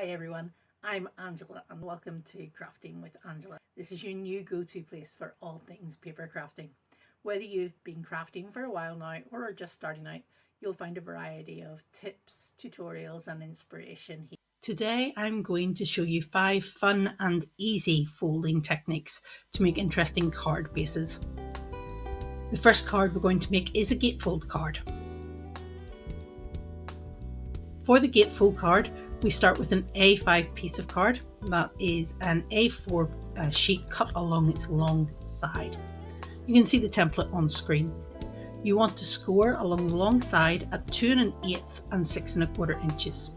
Hi everyone, I'm Angela and welcome to Crafting with Angela. This is your new go-to place for all things paper crafting. Whether you've been crafting for a while now or are just starting out, you'll find a variety of tips, tutorials and inspiration here. Today I'm going to show you 5 fun and easy folding techniques to make interesting card bases. The first card we're going to make is a gatefold card. For the gatefold card, we start with an A5 piece of card. That is an A4 sheet cut along its long side. You can see the template on screen. You want to score along the long side at 2 1/8 and 6 1/4 inches.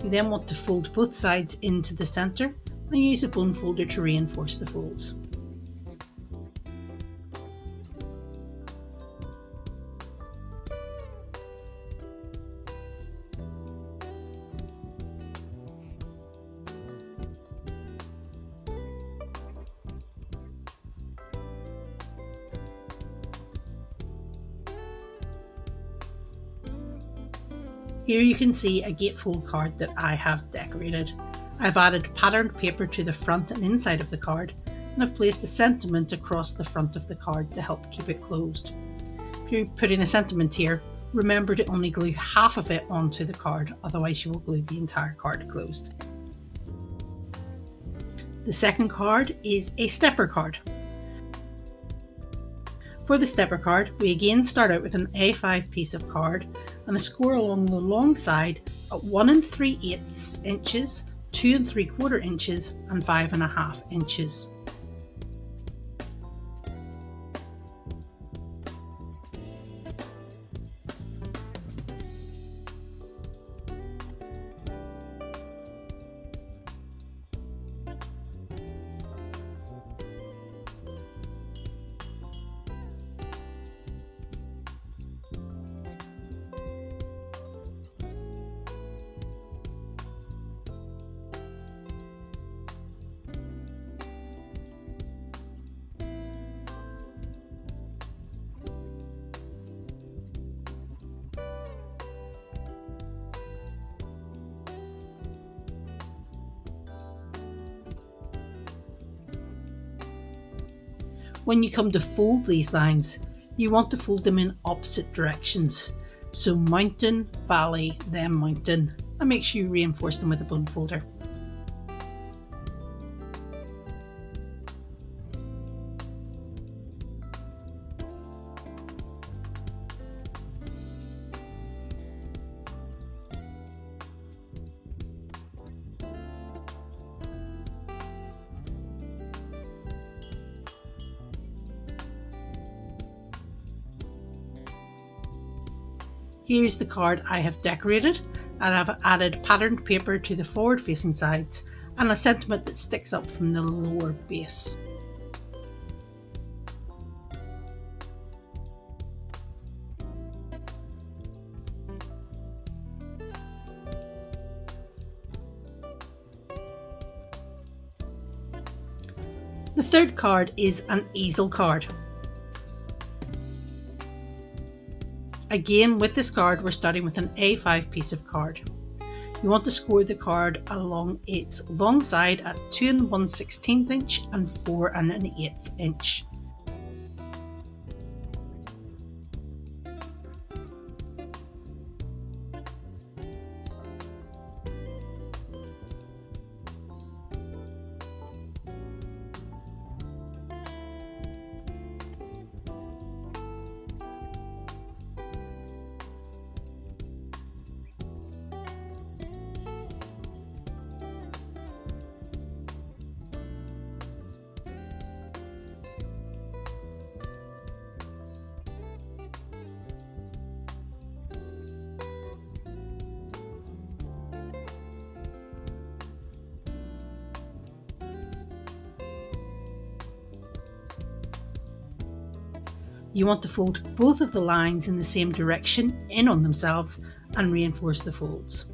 You then want to fold both sides into the centre and use a bone folder to reinforce the folds. Here you can see a gatefold card that I have decorated. I've added patterned paper to the front and inside of the card, and I've placed a sentiment across the front of the card to help keep it closed. If you're putting a sentiment here, remember to only glue half of it onto the card, otherwise you will glue the entire card closed. The second card is a stepper card. For the stepper card, we again start out with an A5 piece of card and a score along the long side at 1 3/8 inches, 2 3/4 inches and 5.5 inches. When you come to fold these lines, you want to fold them in opposite directions. So mountain, valley, then mountain, and make sure you reinforce them with a bone folder. Here's the card I have decorated, and I've added patterned paper to the forward facing sides and a sentiment that sticks up from the lower base. The third card is an easel card. Again, with this card, we're starting with an A5 piece of card. You want to score the card along its long side at 2 1/16 inch and 4 1/8 inch. You want to fold both of the lines in the same direction in on themselves and reinforce the folds.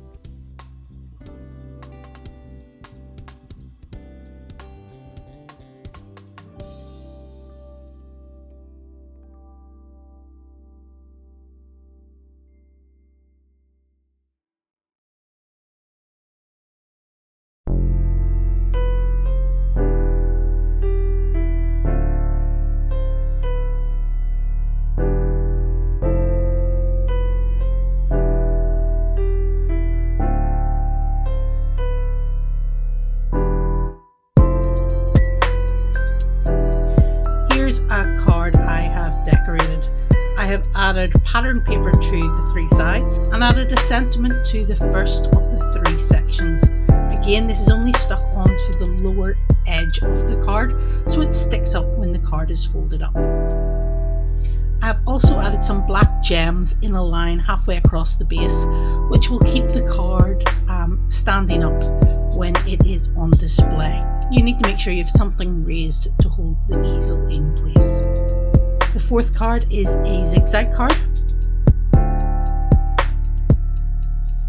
A card I have decorated. I have added pattern paper to the 3 sides and added a sentiment to the first of the 3 sections. Again, this is only stuck onto the lower edge of the card, so it sticks up when the card is folded up. I have also added some black gems in a line halfway across the base, which will keep the card standing up when it is on display. You need to make sure you have something raised to hold the easel in place. The 4th card is a zigzag card.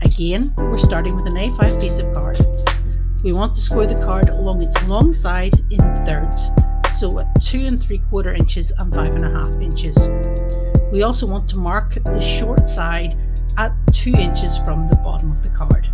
Again, we're starting with an A5 piece of card. We want to score the card along its long side in thirds, so at 2 3/4 inches and 5.5 inches. We also want to mark the short side at 2 inches from the bottom of the card.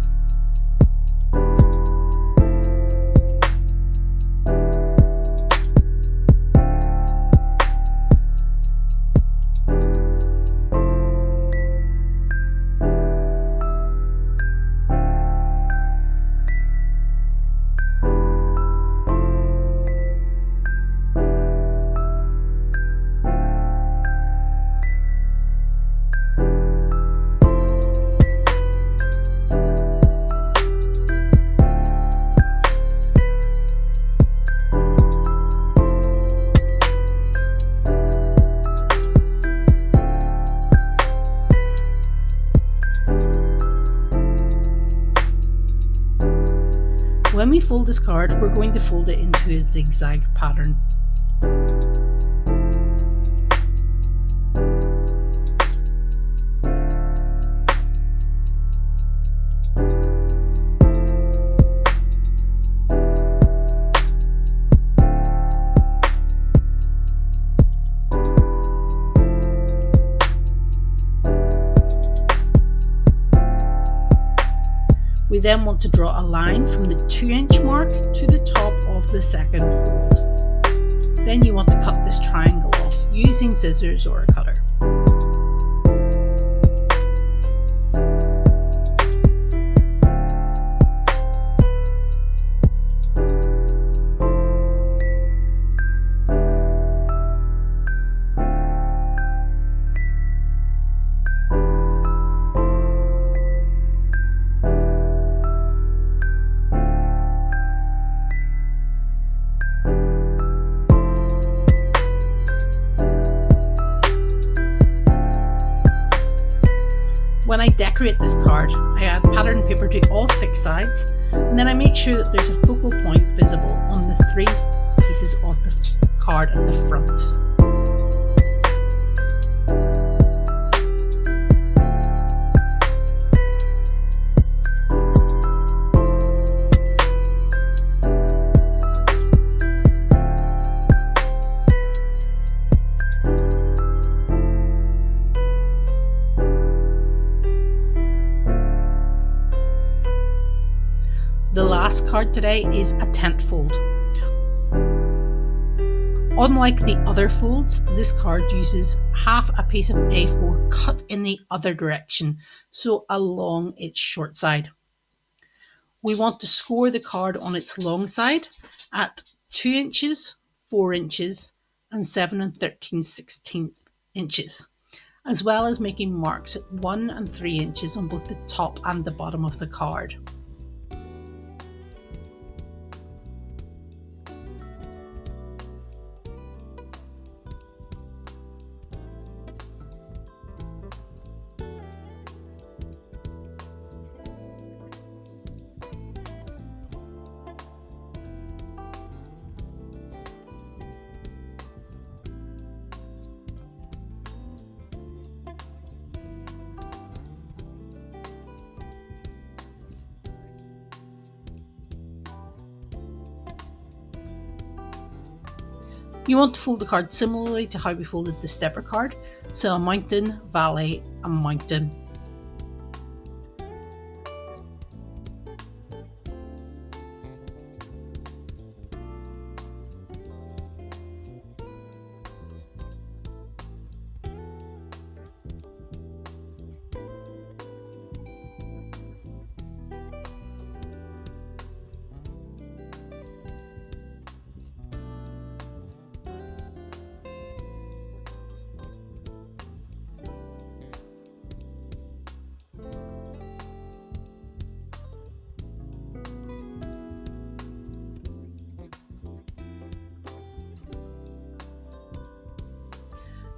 When we fold this card, we're going to fold it into a zigzag pattern. We then want to draw a line from the 2-inch mark to the top of the second fold. Then you want to cut this triangle off using scissors or a cutter. When I decorate this card, I add pattern paper to all 6 sides, and then I make sure that there's a focal point visible on the 3 pieces of the card at the front. The last card today is a tent fold. Unlike the other folds, this card uses half a piece of A4 cut in the other direction, so along its short side. We want to score the card on its long side at 2 inches, 4 inches, and 7 13/16 inches, as well as making marks at 1 3 inches on both the top and the bottom of the card. You want to fold the card similarly to how we folded the stepper card, so a mountain, valley and mountain.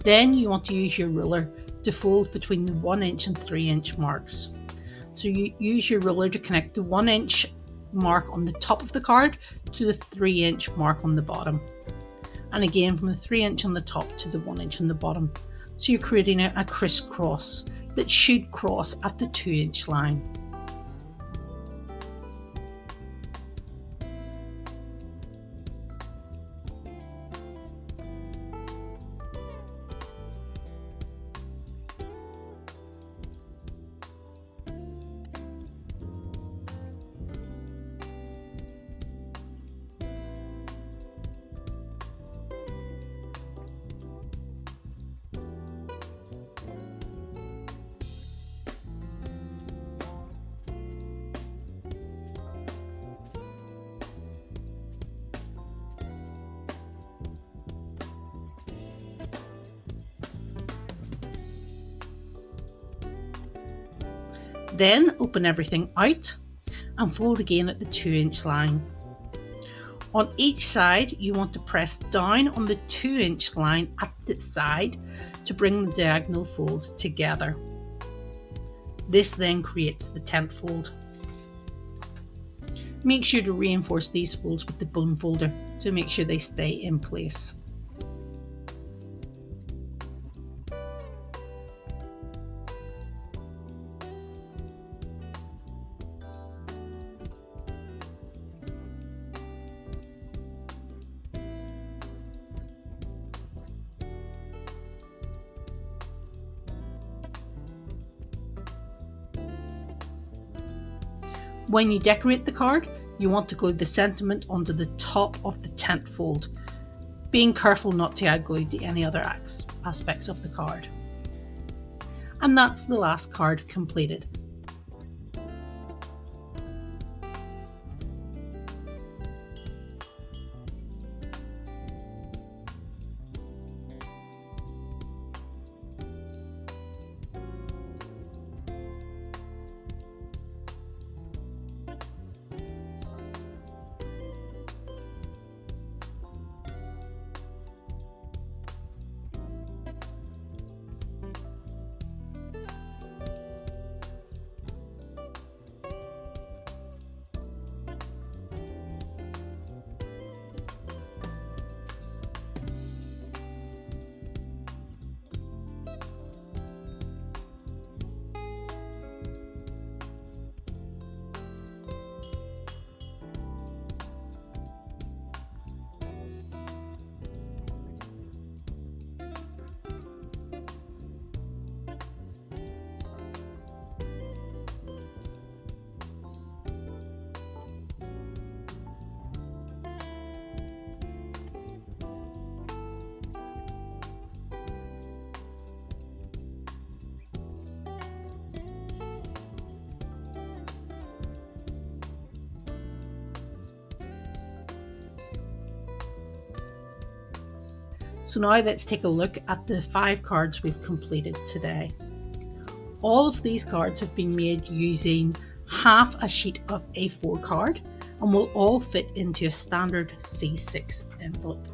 Then you want to use your ruler to fold between the 1 inch and 3 inch marks. So you use your ruler to connect the 1 inch mark on the top of the card to the 3 inch mark on the bottom. And again from the 3 inch on the top to the 1 inch on the bottom. So you're creating a crisscross that should cross at the 2 inch line. Then open everything out and fold again at the 2 inch line. On each side you want to press down on the 2 inch line at the side to bring the diagonal folds together. This then creates the 10th fold. Make sure to reinforce these folds with the bone folder to make sure they stay in place. When you decorate the card, you want to glue the sentiment onto the top of the 10th fold, being careful not to add glue to any other aspects of the card. And that's the last card completed. So now let's take a look at the 5 cards we've completed today. All of these cards have been made using half a sheet of A4 card and will all fit into a standard C6 envelope.